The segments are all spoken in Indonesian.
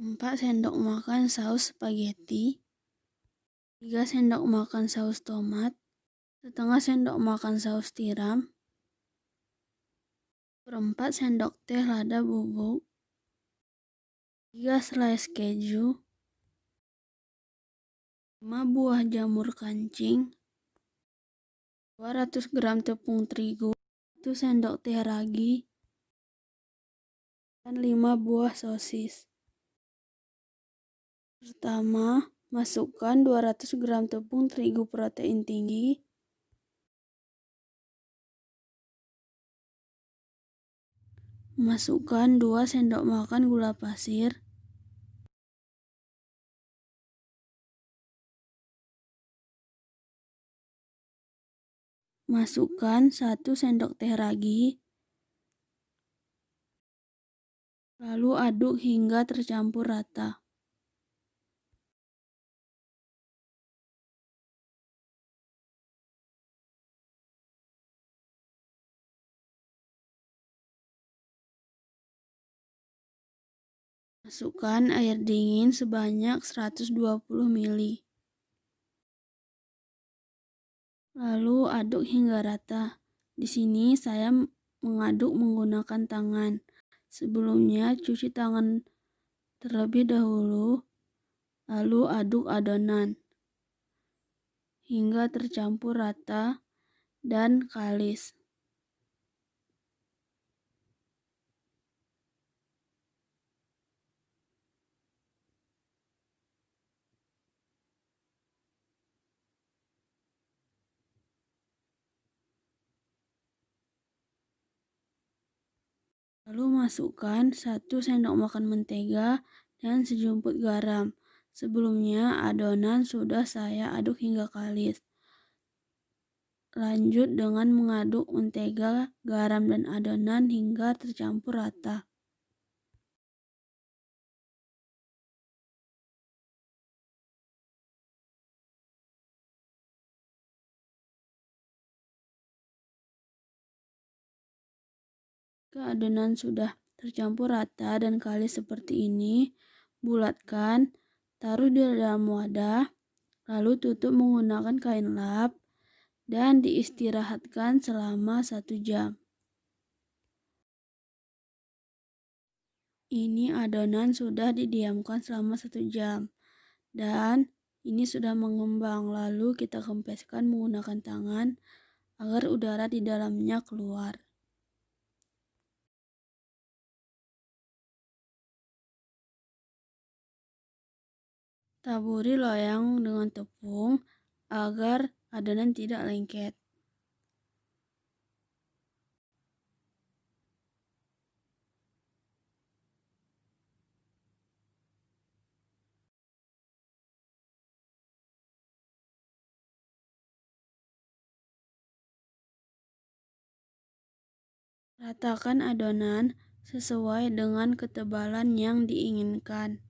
4 sendok makan saus spaghetti, 3 sendok makan saus tomat, setengah sendok makan saus tiram, 4 sendok teh lada bubuk, 3 slice keju, 5 buah jamur kancing, 200 gram tepung terigu, 1 sendok teh ragi, dan 5 buah sosis. Pertama, masukkan 200 gram tepung terigu protein tinggi, masukkan 2 sendok makan gula pasir, masukkan 1 sendok teh ragi, lalu aduk hingga tercampur rata. Masukkan air dingin sebanyak 120 ml. Lalu aduk hingga rata. Di sini saya mengaduk menggunakan tangan. Sebelumnya cuci tangan terlebih dahulu, lalu aduk adonan hingga tercampur rata dan kalis. Lalu masukkan 1 sendok makan mentega dan sejumput garam. Sebelumnya adonan sudah saya aduk hingga kalis. Lanjut dengan mengaduk mentega, garam, dan adonan hingga tercampur rata. Jika adonan sudah tercampur rata dan kalis seperti ini, bulatkan, taruh di dalam wadah, lalu tutup menggunakan kain lap, dan diistirahatkan selama 1 jam. Ini adonan sudah didiamkan selama 1 jam, dan ini sudah mengembang. Lalu kita kempeskan menggunakan tangan agar udara di dalamnya keluar. Taburi loyang dengan tepung agar adonan tidak lengket. Ratakan adonan sesuai dengan ketebalan yang diinginkan.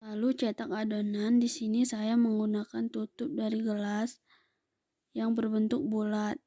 Lalu cetak adonan. Di sini saya menggunakan tutup dari gelas yang berbentuk bulat.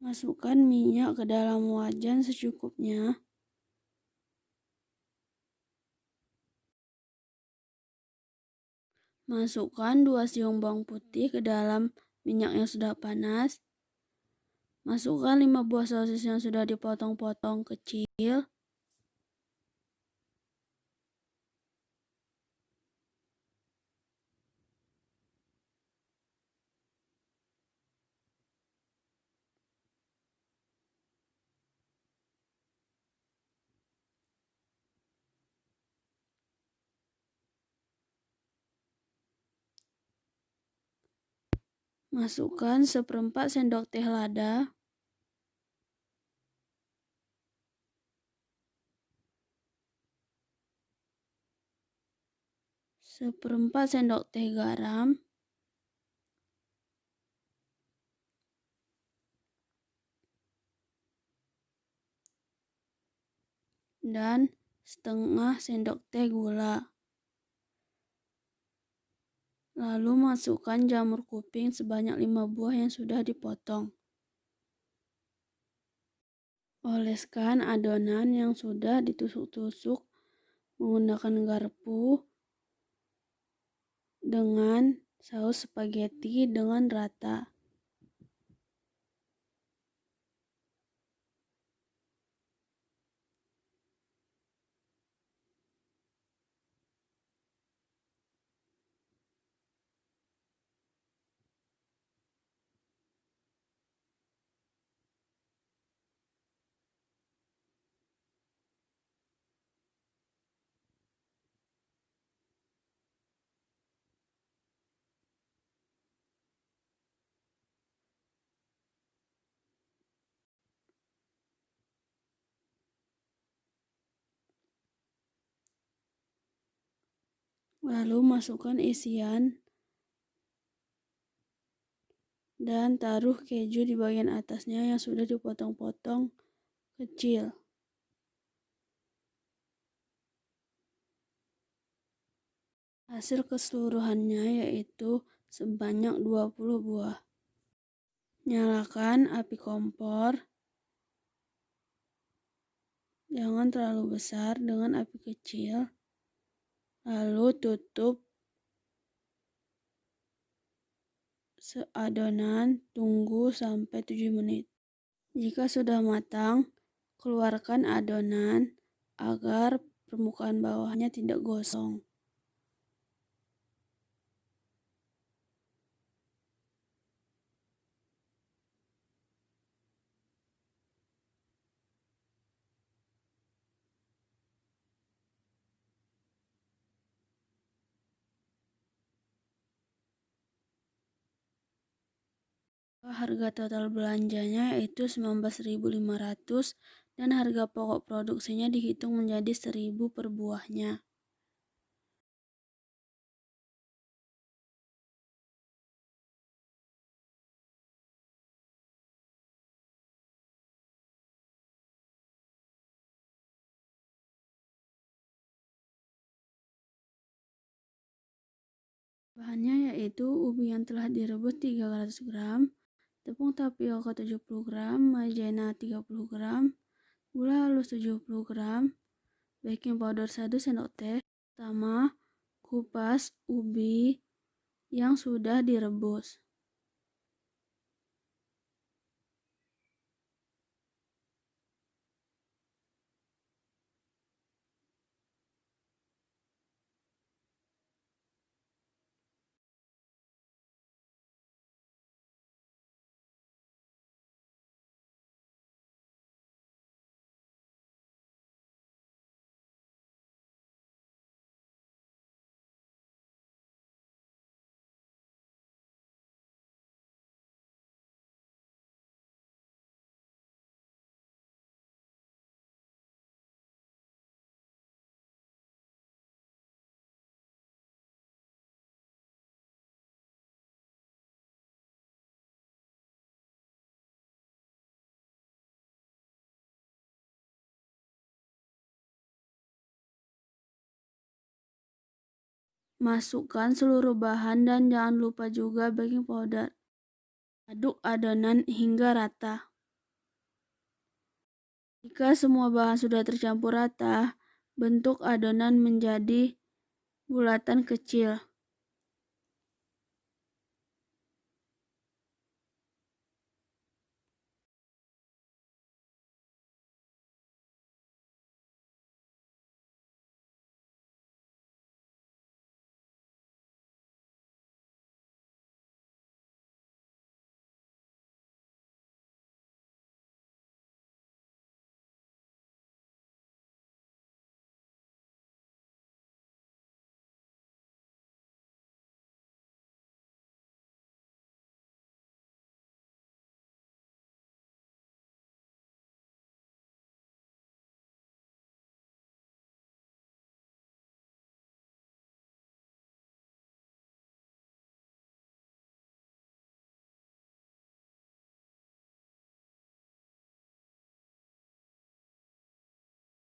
Masukkan minyak ke dalam wajan secukupnya. Masukkan 2 siung bawang putih ke dalam minyak yang sudah panas. Masukkan 5 buah sosis yang sudah dipotong-potong kecil. Masukkan 1/4 sendok teh lada. 1/4 sendok teh garam. Dan setengah sendok teh gula. Lalu masukkan jamur kuping sebanyak 5 buah yang sudah dipotong. Oleskan adonan yang sudah ditusuk-tusuk menggunakan garpu dengan saus spaghetti dengan rata. Lalu masukkan isian dan taruh keju di bagian atasnya yang sudah dipotong-potong kecil. Hasil keseluruhannya yaitu sebanyak 20 buah. Nyalakan api kompor. Jangan terlalu besar, dengan api kecil. Lalu tutup adonan, tunggu sampai 7 menit. Jika sudah matang, keluarkan adonan agar permukaan bawahnya tidak gosong. Harga total belanjanya yaitu 19.500 dan harga pokok produksinya dihitung menjadi 1.000 per buahnya. Bahannya yaitu ubi yang telah direbus 300 gram, tepung tapioka 70 gram, maizena 30 gram, gula halus 70 gram, baking powder 1 sendok teh. Pertama, kupas ubi yang sudah direbus. Masukkan seluruh bahan dan jangan lupa juga baking powder. Aduk adonan hingga rata. Jika semua bahan sudah tercampur rata, bentuk adonan menjadi bulatan kecil.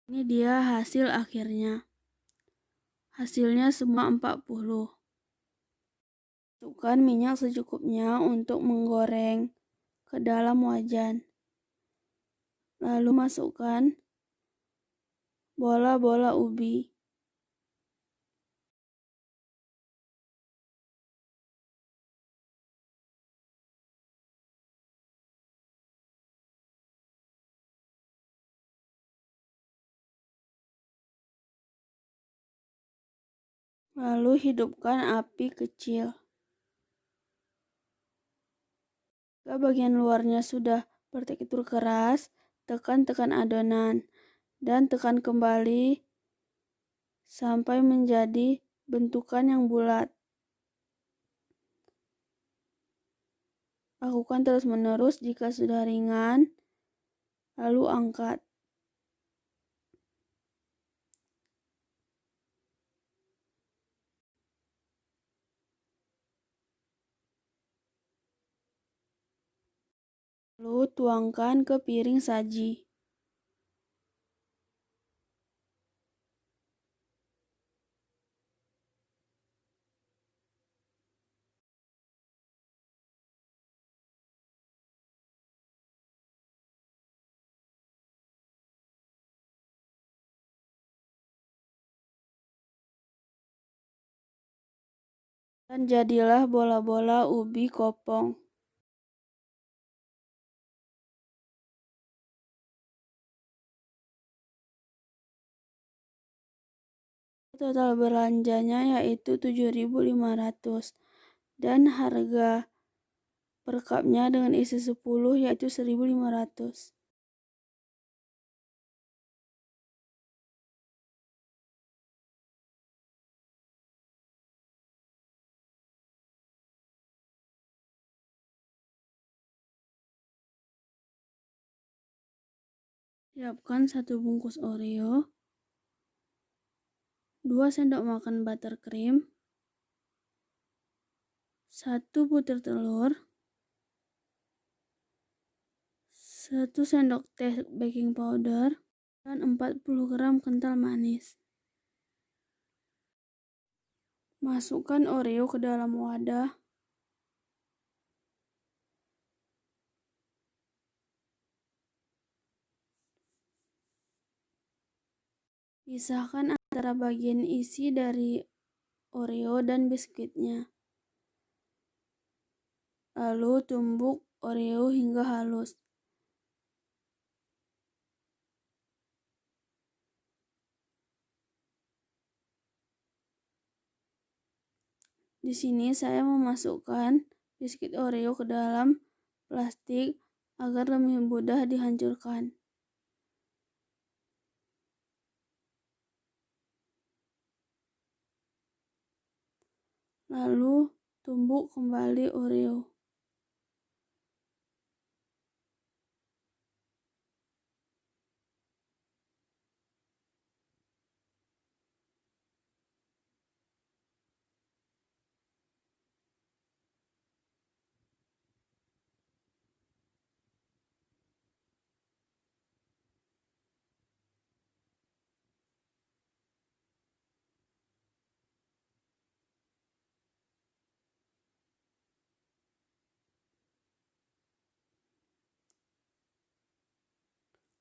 Ini dia hasil akhirnya. Hasilnya semua 40. Masukkan minyak secukupnya untuk menggoreng ke dalam wajan. Lalu masukkan bola-bola ubi. Lalu hidupkan api kecil. Jika bagian luarnya sudah bertekstur keras, tekan-tekan adonan dan tekan kembali sampai menjadi bentukan yang bulat. Lakukan terus-menerus. Jika sudah ringan, lalu angkat. Lalu tuangkan ke piring saji. Dan jadilah bola-bola ubi kopong. Total belanjanya yaitu 7.500 dan harga per cupnya dengan isi 10 yaitu 1.500. Siapkan 1 bungkus Oreo, 2 sendok makan buttercream, 1 butir telur, 1 sendok teh baking powder, dan 40 gram kental manis. Masukkan Oreo ke dalam wadah. Pisahkan antara bagian isi dari Oreo dan biskuitnya. Lalu tumbuk Oreo hingga halus. Di sini saya memasukkan biskuit Oreo ke dalam plastik agar lebih mudah dihancurkan. Lalu tumbuk kembali Oreo.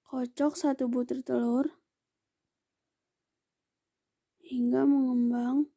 Kocok 1 butir telur hingga mengembang.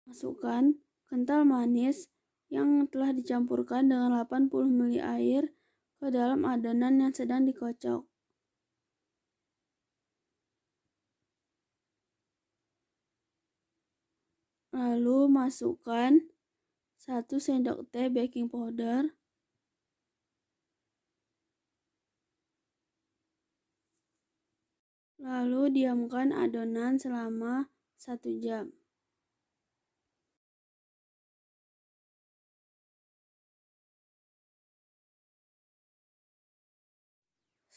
Masukkan kental manis yang telah dicampurkan dengan 80 ml air ke dalam adonan yang sedang dikocok. Lalu masukkan 1 sendok teh baking powder. Lalu diamkan adonan selama 1 jam.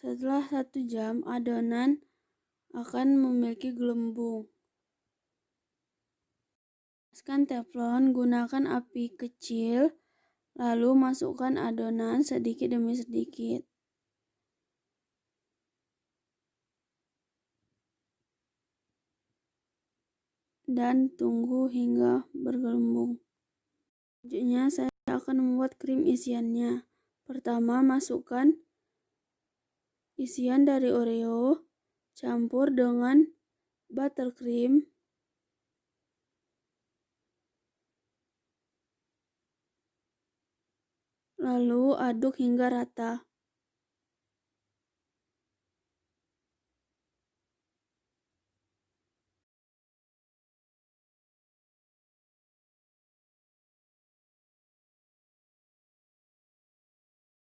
Setelah 1 jam, adonan akan memiliki gelembung. Panaskan teflon, gunakan api kecil, lalu masukkan adonan sedikit demi sedikit. Dan tunggu hingga bergelembung. Selanjutnya saya akan membuat krim isiannya. Pertama, masukkan isian dari Oreo, campur dengan buttercream, lalu aduk hingga rata.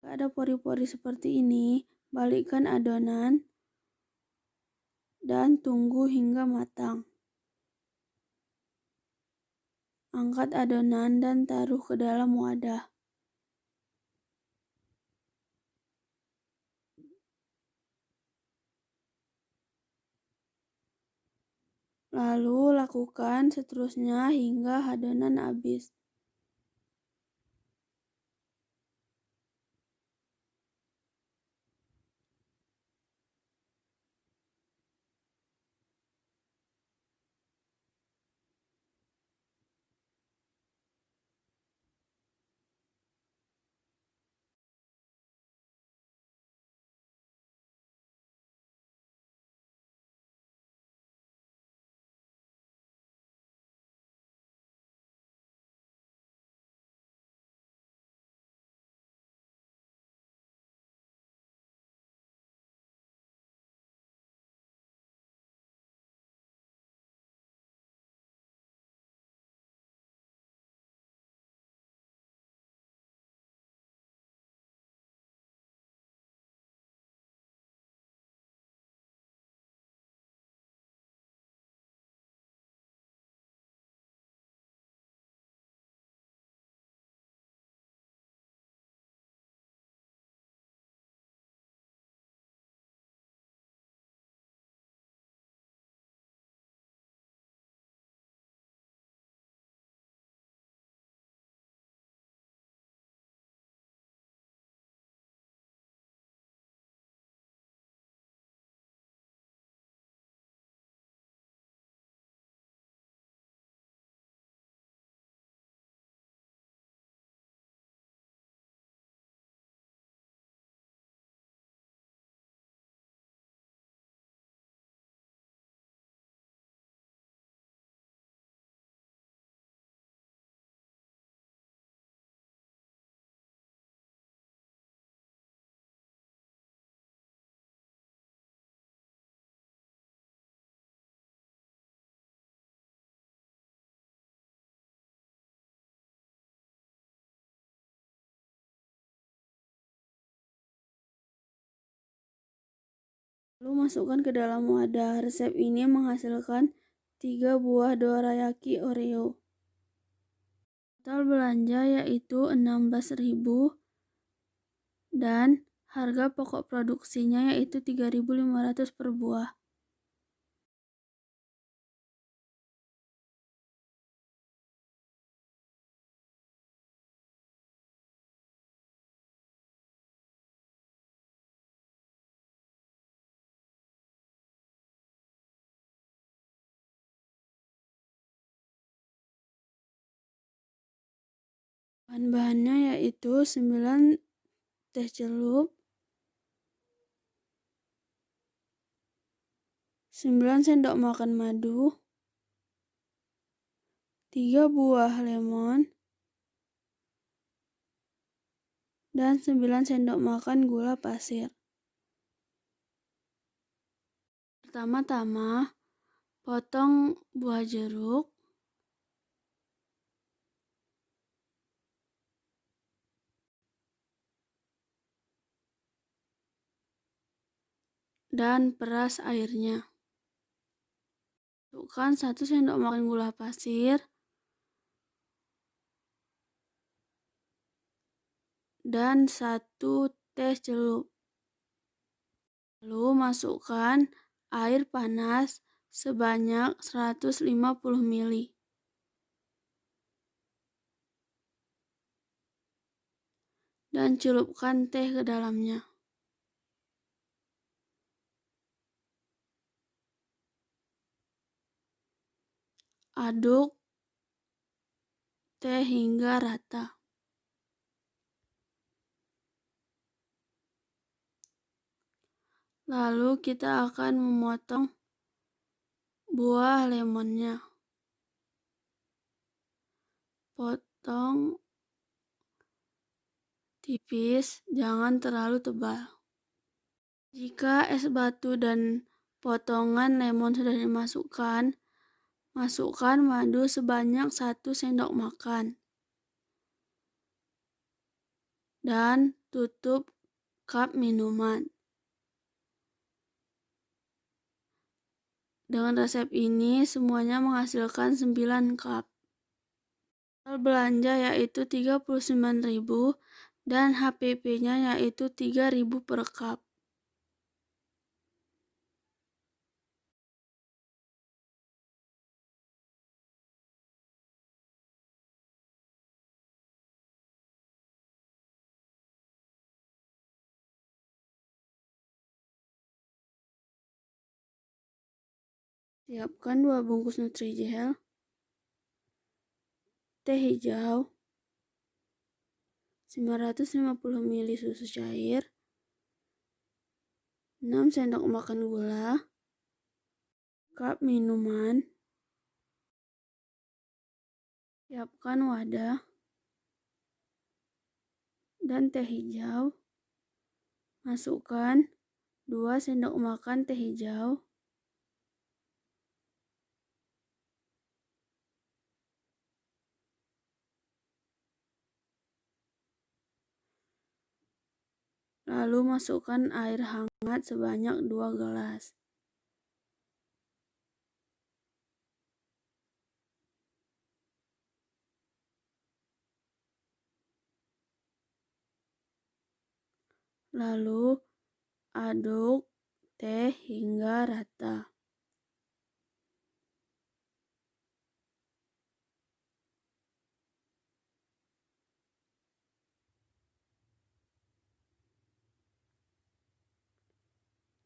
Jika ada pori-pori seperti ini, balikkan adonan dan tunggu hingga matang. Angkat adonan dan taruh ke dalam wadah. Lalu lakukan seterusnya hingga adonan habis. Lalu masukkan ke dalam wadah. Resep ini menghasilkan 3 buah dorayaki Oreo. Total belanja yaitu 16.000 dan harga pokok produksinya yaitu 3.500 per buah. Bahan-bahannya yaitu 9 teh celup, 9 sendok makan madu, 3 buah lemon, dan 9 sendok makan gula pasir. Pertama-tama, potong buah jeruk, dan peras airnya. Masukkan 1 sendok makan gula pasir dan 1 teh celup. Lalu masukkan air panas sebanyak 150 ml. Dan celupkan teh ke dalamnya. Aduk teh hingga rata. Lalu kita akan memotong buah lemonnya. Potong tipis, jangan terlalu tebal. Jika es batu dan potongan lemon sudah dimasukkan, masukkan madu sebanyak 1 sendok makan. Dan tutup cup minuman. Dengan resep ini semuanya menghasilkan 9 cup. Total belanja yaitu 39.000 dan HPP-nya yaitu 3.000 per cup. Siapkan 2 bungkus Nutrijel, teh hijau, 950 ml susu cair, 6 sendok makan gula, cup minuman. Siapkan wadah dan teh hijau. Masukkan 2 sendok makan teh hijau. Lalu masukkan air hangat sebanyak 2 gelas. Lalu aduk teh hingga rata.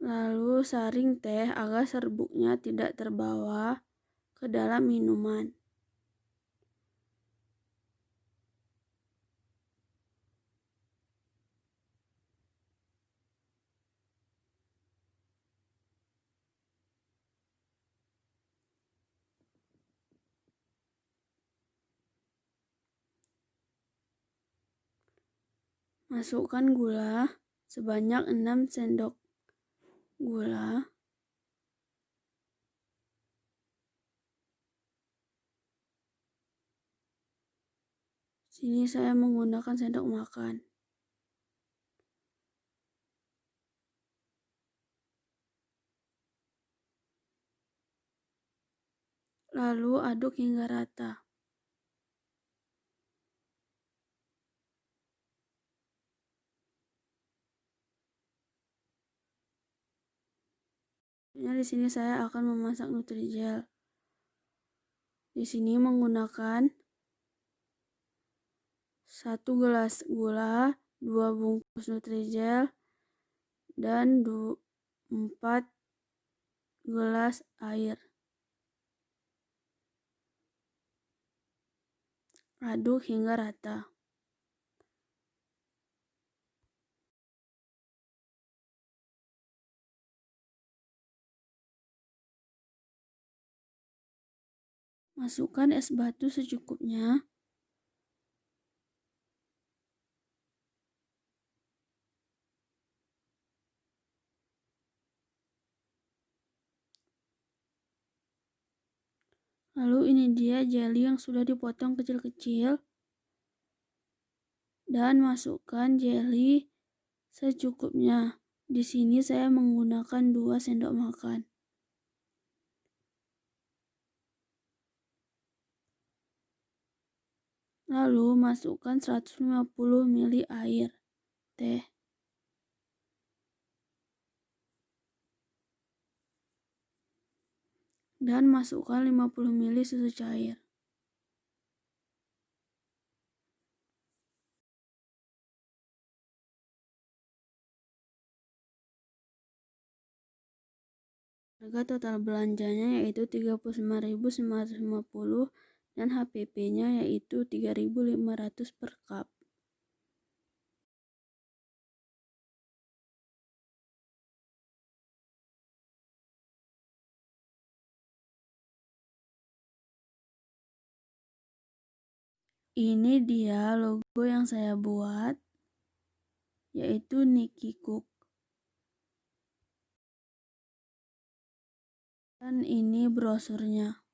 Lalu saring teh agar serbuknya tidak terbawa ke dalam minuman. Masukkan gula sebanyak 6 sendok gula. Sini saya menggunakan sendok makan. Lalu aduk hingga rata. Di sini saya akan memasak Nutrijel. Di sini menggunakan 1 gelas gula, 2 bungkus Nutrijel, dan 4 gelas air. Aduk hingga rata. Masukkan es batu secukupnya. Lalu ini dia jelly yang sudah dipotong kecil-kecil. Dan masukkan jelly secukupnya. Di sini saya menggunakan 2 sendok makan. Lalu masukkan 150 ml air teh. Dan masukkan 50 ml susu cair. Harga total belanjanya yaitu 39.950 dan HPP-nya yaitu 3.500 per cup. Ini dia logo yang saya buat, yaitu Nikki Cook. Dan ini brosurnya.